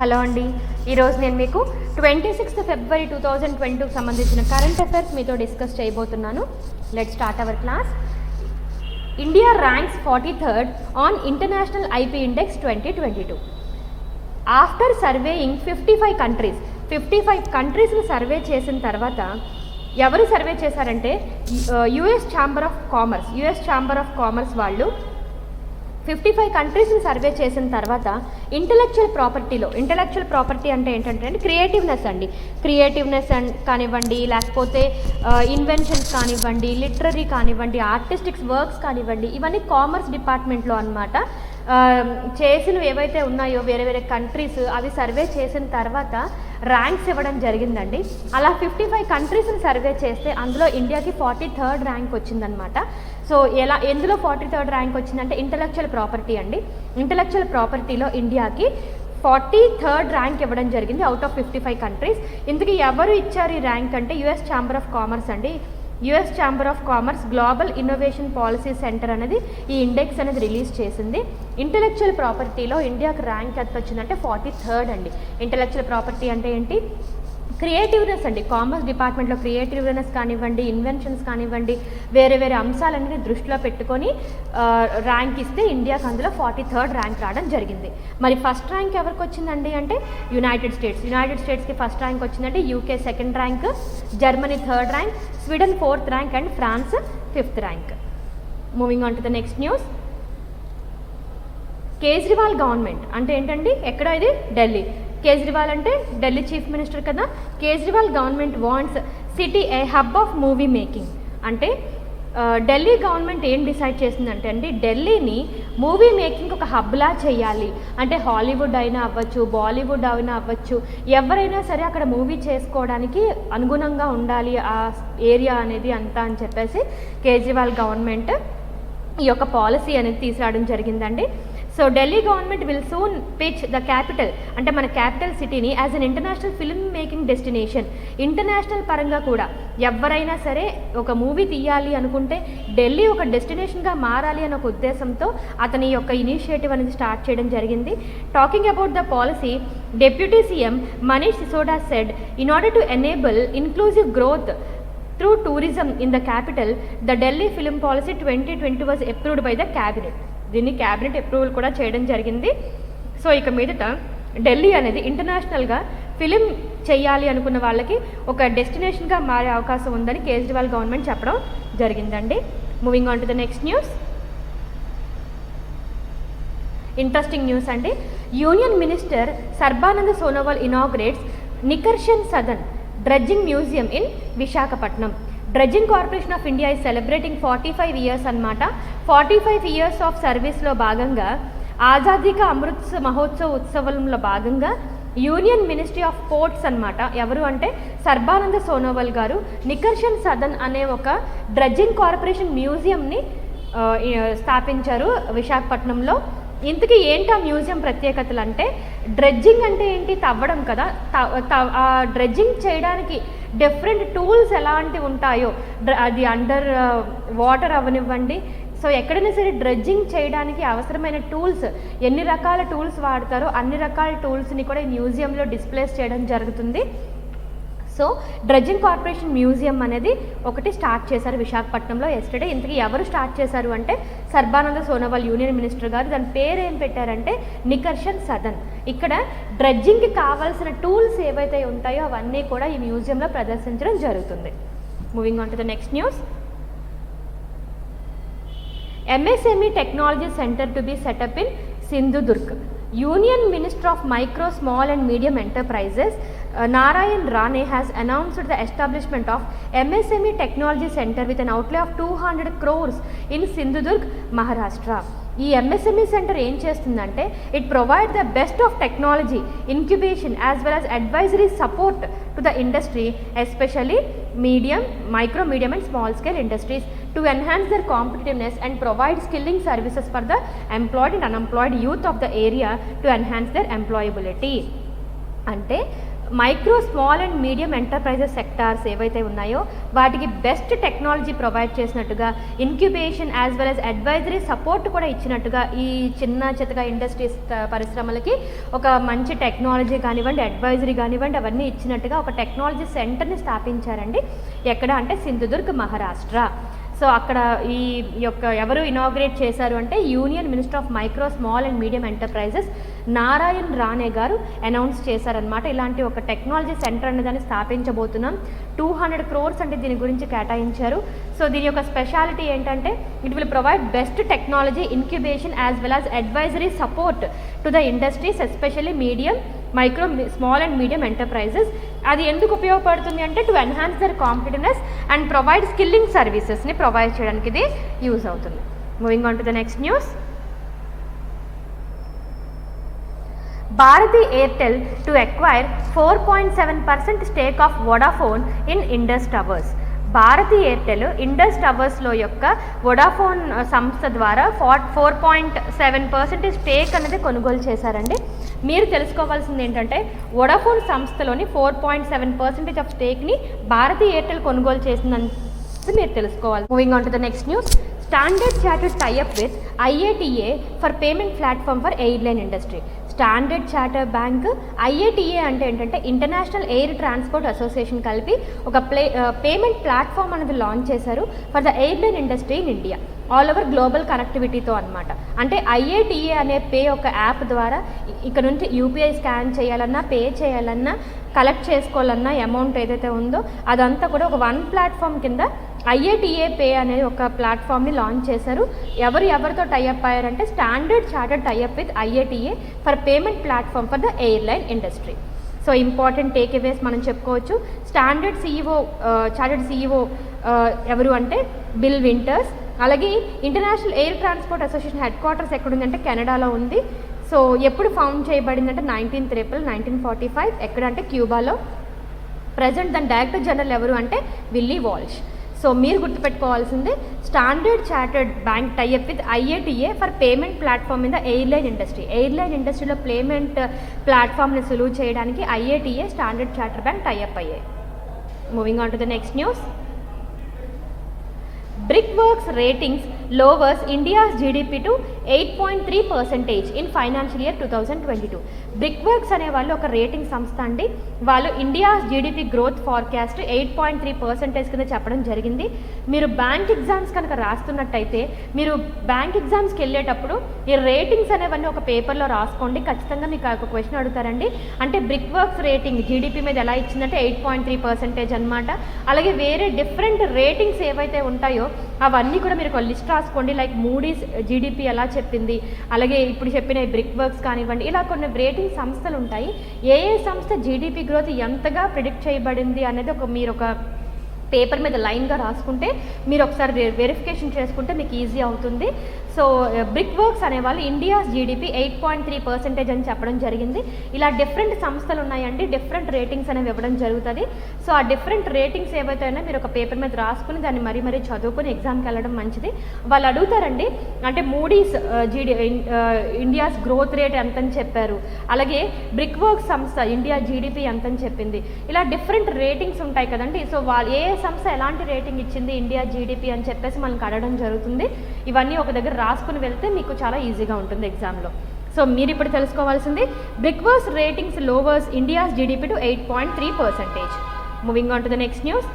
Hello అండి, ఈరోజు నేను మీకు 26th February 2022కి సంబంధించిన కరెంట్ అఫైర్స్ మీతో డిస్కస్ చేయబోతున్నాను. Let start our class. India ranks 43rd on international IP index 2022 after surveying 55 కంట్రీస్ని సర్వే చేసిన తర్వాత ఎవరు సర్వే చేశారంటే యుఎస్ ఛాంబర్ ఆఫ్ కామర్స్ వాళ్ళు 55 కంట్రీస్ని సర్వే చేసిన తర్వాత ఇంటలెక్చువల్ ప్రాపర్టీ అంటే ఏంటంటే క్రియేటివ్నెస్ కానివ్వండి, లేకపోతే ఇన్వెన్షన్స్ కానివ్వండి, లిటరరీ కానివ్వండి, ఆర్టిస్టిక్స్ వర్క్స్ కానివ్వండి, ఇవన్నీ కామర్స్ డిపార్ట్మెంట్లో అన్నమాట. చేసినవి ఏవైతే ఉన్నాయో వేరే కంట్రీస్ అవి సర్వే చేసిన తర్వాత ర్యాంక్స్ ఇవ్వడం జరిగిందండి. అలా 55 కంట్రీస్ని సర్వే చేస్తే అందులో ఇండియాకి 43rd ర్యాంక్ వచ్చిందనమాట. సో ఎందులో 43rd ర్యాంక్ వచ్చిందంటే ఇంటలెక్చువల్ ప్రాపర్టీలో ఇండియాకి 43rd ర్యాంక్ ఇవ్వడం జరిగింది అవుట్ ఆఫ్ 55 కంట్రీస్. ఇందుకు ఎవరు ఇచ్చారు ఈ ర్యాంక్ అంటే యుఎస్ ఛాంబర్ ఆఫ్ కామర్స్ అండి. US chamber of commerce global innovation policy centre అనేది ఈ ఇండెక్స్ అనేది రిలీజ్ చేసింది. ఇంటలెక్చువల్ ప్రాపర్టీలో ఇండియాకి ర్యాంక్ ఎంత వచ్చిందంటే 43rd అండి. ఇంటలెక్చువల్ ప్రాపర్టీ అంటే ఏంటి? క్రియేటివ్నెస్ అండి. కామర్స్ డిపార్ట్మెంట్లో క్రియేటివ్నెస్ కానివ్వండి, ఇన్వెన్షన్స్ కానివ్వండి, వేరే అంశాలన్నీ దృష్టిలో పెట్టుకొని ర్యాంక్ ఇస్తే ఇండియాకి అందులో 43rd ర్యాంక్ రావడం జరిగింది. మరి ఫస్ట్ ర్యాంక్ ఎవరికి వచ్చిందండి అంటే యునైటెడ్ స్టేట్స్కి ఫస్ట్ ర్యాంక్ వచ్చిందంటే UK 2nd rank, Germany 3rd rank, Sweden 4th rank and France 5th rank. Moving on to the next news. Kejriwal government అంటే ఏంటండి? ఎక్కడ ఇది? ఢిల్లీ. కేజ్రీవాల్ అంటే ఢిల్లీ చీఫ్ మినిస్టర్ కదా. Kejriwal government wants city A hub of movie making అంటే Delhi government ఏం decide చేసిందంటే అండి, ఢిల్లీని మూవీ మేకింగ్ ఒక హబ్లా చేయాలి. అంటే హాలీవుడ్ అయినా అవ్వచ్చు, బాలీవుడ్ అయినా అవ్వచ్చు, ఎవరైనా సరే అక్కడ మూవీ చేసుకోవడానికి అనుగుణంగా ఉండాలి ఆ ఏరియా అనేది అంతా అని చెప్పేసి కేజ్రీవాల్ గవర్నమెంట్ ఈ యొక్క పాలసీ అనేది తీసుకురావడం జరిగిందండి. So Delhi government will soon pitch the capital అంటే మన క్యాపిటల్ సిటీని as an international film making destination. International పరంగా కూడా ఎవరైనా సరే ఒక మూవీ తీయాలి అనుకుంటే ఢిల్లీ ఒక డెస్టినేషన్గా మారాలి అనే ఒక ఉద్దేశంతో అతని యొక్క ఇనిషియేటివ్ అనేది స్టార్ట్ చేయడం జరిగింది. Talking about the policy, deputy CM Manish Sisodia said in order to enable inclusive growth through tourism in the capital, the Delhi Film Policy 2020 was approved by the cabinet. దీన్ని క్యాబినెట్ అప్రూవల్ కూడా చేయడం జరిగింది. So ఇక మీదట ఢిల్లీ అనేది ఇంటర్నేషనల్గా film చేయాలి అనుకున్న వాళ్ళకి ఒక డెస్టినేషన్గా మారే అవకాశం ఉందని కేజ్రీవాల్ గవర్నమెంట్ చెప్పడం జరిగిందండి. Moving on to the next news. Interesting news అండి. Union minister Sarbanand Sonowal inaugurates Nikarshan Sadan dredging museum in Visakhapatnam. Dredging corporation of India is celebrating 45 years అనమాట. 45 ఇయర్స్ ఆఫ్ సర్వీస్లో భాగంగా ఆజాదీ కా అమృత్ మహోత్సవ్ ఉత్సవంలో భాగంగా యూనియన్ మినిస్ట్రీ ఆఫ్ పోర్ట్స్ అనమాట, ఎవరు అంటే సర్బానంద సోనోవాల్ గారు నికర్షన్ సదన్ అనే ఒక డ్రెడ్జింగ్ కార్పొరేషన్ మ్యూజియంని స్థాపించారు విశాఖపట్నంలో. ఇంతకీ ఏంటి ఆ మ్యూజియం ప్రత్యేకతలు అంటే, డ్రెడ్జింగ్ అంటే ఏంటి? తవ్వడం కదా. ఆ డ్రెడ్జింగ్ చేయడానికి డిఫరెంట్ టూల్స్ ఎలాంటివి ఉంటాయో, అది అండర్ వాటర్ అవనివ్వండి, సో ఎక్కడైనా సరే డ్రెడ్జింగ్ చేయడానికి అవసరమైన టూల్స్, ఎన్ని రకాల టూల్స్ వాడతారో అన్ని రకాల టూల్స్ని కూడా ఈ మ్యూజియంలో డిస్ప్లేస్ చేయడం జరుగుతుంది. సో డ్రెడ్జింగ్ కార్పొరేషన్ మ్యూజియం అనేది ఒకటి స్టార్ట్ చేశారు విశాఖపట్నంలో ఎస్టర్డే. ఇంతకీ ఎవరు స్టార్ట్ చేశారు అంటే సర్బానంద సోనోవాల్ యూనియన్ మినిస్టర్ గారు. దాని పేరు ఏం పెట్టారంటే నికర్షన్ సదన్. ఇక్కడ డ్రెడ్జింగ్కి కావాల్సిన టూల్స్ ఏవైతే ఉంటాయో అవన్నీ కూడా ఈ మ్యూజియంలో ప్రదర్శించడం జరుగుతుంది. Moving on to the next news. MSME Technology Center to be set up in Sindhudurg. Union Minister of Micro, Small and Medium Enterprises Narayan Rane has announced the establishment of MSME Technology Center with an outlay of 200 crores in Sindhudurg, Maharashtra. ఈ MSME centre ఏం చేస్తుందంటే it provide the best of technology incubation as well as advisory support to the industry, especially micro medium and small scale industries to enhance their competitiveness and provide skilling services for the employed and unemployed youth of the area to enhance their employability. అంటే micro small and medium enterprises sectors ఏవైతే ఉన్నాయో వాటికి best technology provide చేసినట్టుగా, incubation as well as advisory support కూడా ఇచ్చినట్టుగా ఈ చిన్న చితక ఇండస్ట్రీస్ పరిశ్రమలకి ఒక మంచి టెక్నాలజీ కానివ్వండి, అడ్వైజరీ కానివ్వండి, అవన్నీ ఇచ్చినట్టుగా ఒక టెక్నాలజీ సెంటర్ని స్థాపించారండి. ఎక్కడ అంటే సింధుదుర్గ్, మహారాష్ట్ర. సో అక్కడ ఈ యొక్క ఎవరు ఇనాగ్రేట్ చేశారు అంటే union minister of micro small and medium enterprises Narayan Rane గారు అనౌన్స్ చేశారనమాట. ఇలాంటి ఒక టెక్నాలజీ సెంటర్ అనే దాన్ని స్థాపించబోతున్నాం. 200 crores అంటే దీని గురించి కేటాయించారు. సో దీని యొక్క స్పెషాలిటీ ఏంటంటే it will provide best technology incubation as well as advisory support to the industries, especially medium, micro, small and medium enterprises. అది ఎందుకు ఉపయోగపడుతుంది అంటే to enhance their competence and provide skilling సర్వీసెస్ని ప్రొవైడ్ చేయడానికి ఇది యూజ్ అవుతుంది. Moving on to the next news. Bharti Airtel to acquire 4.7% stake of Vodafone in Indus towers. Bharti Airtel Indus టవర్స్లో యొక్క వోడాఫోన్ సంస్థ ద్వారా 4.7% స్టేక్ అనేది కొనుగోలు చేశారండి. మీరు తెలుసుకోవాల్సింది ఏంటంటే వోడాఫోన్ సంస్థలోని 4.7% ఆఫ్ స్టేక్ని భారతి ఎయిర్టెల్ కొనుగోలు చేసిందని మీరు తెలుసుకోవాలి. Moving on to the next news. Standard Chartered tie up with IATA for payment platform for airline industry. Standard Chartered bank, IATA అంటే ఏంటంటే ఇంటర్నేషనల్ ఎయిర్ ట్రాన్స్పోర్ట్ అసోసియేషన్ కలిపి ఒక పేమెంట్ ప్లాట్ఫామ్ అనేది లాంచ్ చేశారు for the airline industry in India, all over global కనెక్టివిటీతో అనమాట. అంటే IATA అనే పే ఒక యాప్ ద్వారా ఇక్కడ నుంచి UPI స్కాన్ చేయాలన్నా, పే చేయాలన్నా, కలెక్ట్ చేసుకోవాలన్నా అమౌంట్ ఏదైతే ఉందో అదంతా కూడా ఒక వన్ ప్లాట్ఫామ్ కింద IATA పే అనేది ఒక ప్లాట్ఫామ్ని లాంచ్ చేశారు. ఎవరితో టైఅప్ అయ్యారంటే Standard Chartered tie up with IATA for payment platform for the airline industry. So important takeaways మనం చెప్పుకోవచ్చు. స్టాండర్డ్ చార్టర్డ్ CEO ఎవరు అంటే బిల్ వింటర్స్. అలాగే International Air Transport Association headquarters ఎక్కడుందంటే కెనడాలో ఉంది. సో ఎప్పుడు ఫౌండ్ చేయబడిందంటే 19th April 1945. ఎక్కడంటే క్యూబాలో. ప్రజెంట్ దాని డైరెక్టర్ జనరల్ ఎవరు అంటే విల్లీ వాల్ష్. సో మీరు గుర్తుపెట్టుకోవాల్సింది Standard Chartered bank tie up with IATA for payment platform in the airline industry. Airline ఇండస్ట్రీలో పేమెంట్ ప్లాట్ఫామ్ని సులువు చేయడానికి IATA Standard Chartered bank tie up అయ్యాయి. Moving on to the next news. Brickworks ratings lowers India's GDP to 8.3% in financial year 2022. Brickworks అనే వాళ్ళు ఒక rating సంస్థ అండి. వాళ్ళు ఇండియాస్ GDP గ్రోత్ ఫార్కాస్ట్ 8.3% కింద చెప్పడం జరిగింది. మీరు బ్యాంక్ ఎగ్జామ్స్ కనుక రాస్తున్నట్టయితే మీరు బ్యాంక్ ఎగ్జామ్స్కి వెళ్ళేటప్పుడు ఈ రేటింగ్స్ అనేవన్నీ ఒక పేపర్లో రాసుకోండి. ఖచ్చితంగా మీకు ఒక క్వశ్చన్ అడుగుతారండి. అంటే బ్రిక్వర్క్స్ రేటింగ్ GDP మీద ఎలా ఇచ్చిందంటే 8.3% అనమాట. అలాగే వేరే డిఫరెంట్ రేటింగ్స్ ఏవైతే ఉంటాయో అవన్నీ కూడా మీరు ఒక లిస్ట్ రాసుకోండి. లైక్ మూడీస్ GDP ఎలా చెప్పింది, అలాగే ఇప్పుడు చెప్పిన బ్రిక్వర్క్స్ కానివ్వండి, ఇలా కొన్ని రేటింగ్ సంస్థలు ఉంటాయి. ఏ సంస్థ GDP గ్రోత్ ఎంతగా ప్రిడిక్ట్ చేయబడింది అనేది మీరు ఒక పేపర్ మీద లైన్గా రాసుకుంటే మీరు ఒకసారి వెరిఫికేషన్ చేసుకుంటే మీకు ఈజీ అవుతుంది. సో బ్రిక్వర్క్స్ అనేవాళ్ళు ఇండియాస్ GDP 8.3% అని చెప్పడం జరిగింది. ఇలా డిఫరెంట్ సంస్థలు ఉన్నాయండి, డిఫరెంట్ రేటింగ్స్ అనేవి ఇవ్వడం జరుగుతుంది. సో ఆ డిఫరెంట్ రేటింగ్స్ ఏవైతే అయినా మీరు ఒక పేపర్ మీద రాసుకుని దాన్ని మరీ చదువుకుని ఎగ్జామ్కి వెళ్ళడం మంచిది. వాళ్ళు అడుగుతారండి, అంటే మూడీస్ ఇండియాస్ గ్రోత్ రేట్ ఎంతని చెప్పారు, అలాగే బ్రిక్వర్క్స్ సంస్థ ఇండియా GDP ఎంతని చెప్పింది. ఇలా డిఫరెంట్ రేటింగ్స్ ఉంటాయి కదండి. సో వాళ్ళు ఏ సంస్థ ఎలాంటి రేటింగ్ ఇచ్చింది ఇండియా GDP అని చెప్పేసి మనకు అడగడం జరుగుతుంది. ఇవన్నీ ఒక దగ్గర రాసుకుని వెళ్తే మీకు చాలా ఈజీగా ఉంటుంది ఎగ్జామ్లో. సో మీరు ఇప్పుడు తెలుసుకోవాల్సింది Brickworks ratings lowers India's GDP to 8.3%. Moving on to the next news.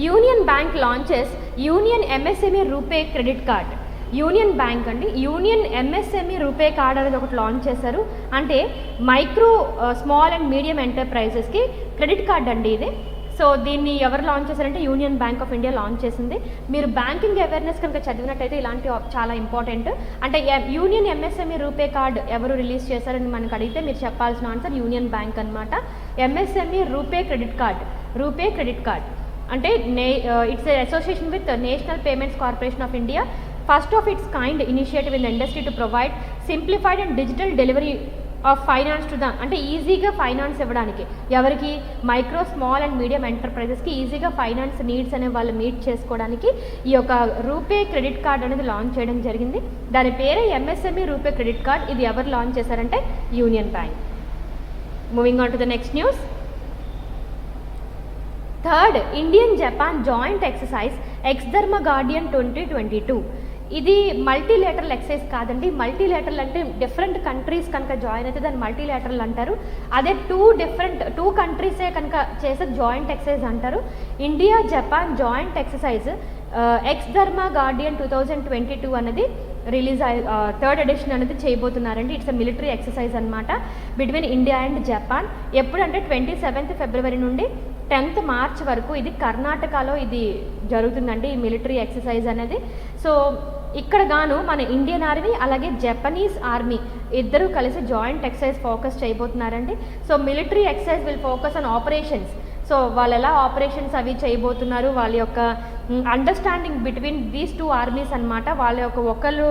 Union Bank launches Union MSME RuPay credit card. Union Bank అండి యూనియన్ MSME రూపే కార్డ్ అనేది ఒకటి లాంచ్ చేశారు. అంటే మైక్రో స్మాల్ అండ్ మీడియం ఎంటర్ప్రైజెస్కి credit card అండి ఇది. So దీన్ని ఎవరు లాంచ్ చేశారంటే Union Bank of India launch చేసింది. మీరు బ్యాంకింగ్ అవేర్నెస్ కనుక చదివినట్టయితే ఇలాంటి చాలా ఇంపార్టెంట్. అంటే యూనియన్ MSME రూపే కార్డ్ ఎవరు రిలీజ్ చేశారని మనకు అడిగితే మీరు చెప్పాల్సిన ఆన్సర్ యూనియన్ బ్యాంక్ అనమాట. MSME రూపే క్రెడిట్ కార్డ్ అంటే it's association with national payments corporation of India, first of it's kind initiative in the industry to provide simplified and digital delivery of finance to the, అంటే ఈజీగా finance ఇవ్వడానికి ఎవరికి micro small and medium ఎంటర్ప్రైజెస్కి ఈజీగా finance needs అనే వాళ్ళు meet చేసుకోవడానికి ఈ యొక్క రూపే క్రెడిట్ కార్డ్ అనేది లాంచ్ చేయడం జరిగింది. దాని పేరే MSME రూపే క్రెడిట్ కార్డ్. ఇది ఎవరు లాంచ్ చేశారంటే Union bank. Moving on to the next news. Third Indian Japan joint exercise ఎక్స్ధర్మ Guardian 2022. ఇది మల్టీలేటరల్ ఎక్సర్సైజ్ కాదండి. మల్టీలేటరల్ అంటే డిఫరెంట్ కంట్రీస్ కనుక జాయిన్ అయితే దాన్ని మల్టీలేటరల్ అంటారు. అదే టూ కంట్రీసే కనుక చేసే జాయింట్ ఎక్సర్సైజ్ అంటారు. India Japan joint exercise ఎక్స్ధర్మ Guardian 2022 అనేది రిలీజ్ థర్డ్ ఎడిషన్ అనేది చేయబోతున్నారండి. ఇట్స్ అ మిలిటరీ ఎక్సర్సైజ్ అనమాట బిట్వీన్ ఇండియా అండ్ జపాన్. ఎప్పుడంటే 27th ఫిబ్రవరి నుండి 10th మార్చ్ వరకు ఇది కర్ణాటకలో ఇది జరుగుతుందండి ఈ మిలిటరీ ఎక్సర్సైజ్ అనేది. సో ఇక్కడ గాను మన ఇండియన్ ఆర్మీ అలాగే జపనీస్ ఆర్మీ ఇద్దరు కలిసి జాయింట్ ఎక్సర్సైజ్ ఫోకస్ చేయబోతున్నారండి. So military exercise will focus on operations. So వాళ్ళు ఎలా ఆపరేషన్స్ అవి చేయబోతున్నారు, వాళ్ళ యొక్క understanding between these two armies అనమాట. వాళ్ళ యొక్క ఒకళ్ళు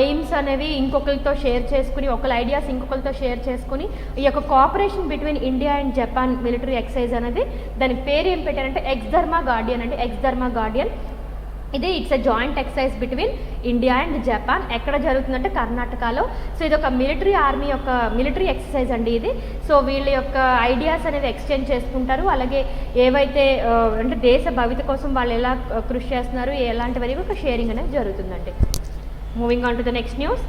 ఎయిమ్స్ అనేవి ఇంకొకరితో షేర్ చేసుకుని, ఒకళ్ళ ఐడియాస్ ఇంకొకరితో షేర్ చేసుకుని ఈ యొక్క cooperation between India and Japan military exercise అనేది దాని పేరు ఏం పెట్టారంటే ఎక్స్ధర్మ గార్డియన్ అంటే ఎక్స్ధర్మ గార్డియన్. ఇది it's a joint exercise between India and Japan. ఎక్కడ జరుగుతుందంటే కర్ణాటకలో. సో ఇది ఒక మిలిటరీ ఆర్మీ యొక్క మిలిటరీ ఎక్సర్సైజ్ అండి ఇది. సో వీళ్ళ యొక్క ఐడియాస్ అనేవి ఎక్స్చేంజ్ చేసుకుంటారు. అలాగే ఏవైతే అంటే దేశ భవిత కోసం వాళ్ళు ఎలా కృషి చేస్తున్నారు ఎలాంటివన్నీ ఒక షేరింగ్ అనేది జరుగుతుందండి. Moving on to the next news.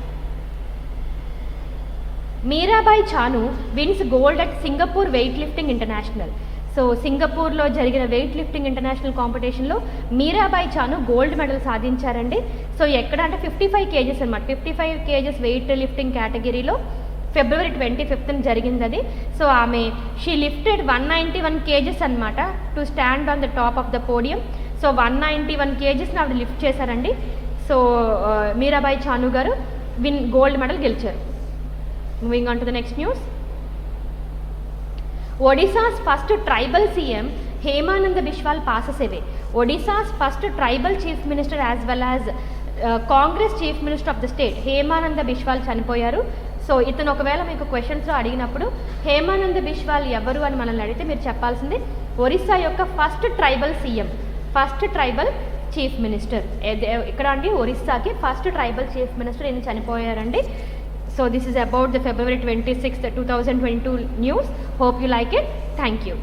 Mirabai Chanu wins gold at Singapore weightlifting international. So సింగపూర్లో జరిగిన వెయిట్ లిఫ్టింగ్ ఇంటర్నేషనల్ కాంపిటీషన్లో మీరాబాయి చాను గోల్డ్ మెడల్ సాధించారండి. సో ఎక్కడ అంటే 55 kgs అనమాట. 55 kgs వెయిట్ లిఫ్టింగ్ కేటగిరీలో February 25th జరిగింది అది. సో ఆమె షీ లిఫ్టెడ్ 191 kgs అనమాట to stand on the top of the podium. So 191 kgsని ఆవిడ లిఫ్ట్ చేశారండి. సో మీరాబాయి చాను గారు గోల్డ్ మెడల్ గెలిచారు. Moving on to the next news. Odisha's first tribal CM Hemananda Biswal passes away. Odisha's first tribal chief minister as well as Congress chief minister of the state Hemananda Biswal చనిపోయారు. So ఇతను ఒకవేళ మీకు క్వశ్చన్స్లో అడిగినప్పుడు హేమానంద బిశ్వాల్ ఎవరు అని మనల్ని అడిగితే మీరు చెప్పాల్సింది ఒరిస్సా యొక్క first tribal CM, first tribal chief minister. ఇక్కడ అండి ఒరిస్సాకి ఫస్ట్ ట్రైబల్ చీఫ్ మినిస్టర్ ఈయన చనిపోయారండి. So this is about the February 26th, 2022 news. Hope you like it. Thank you.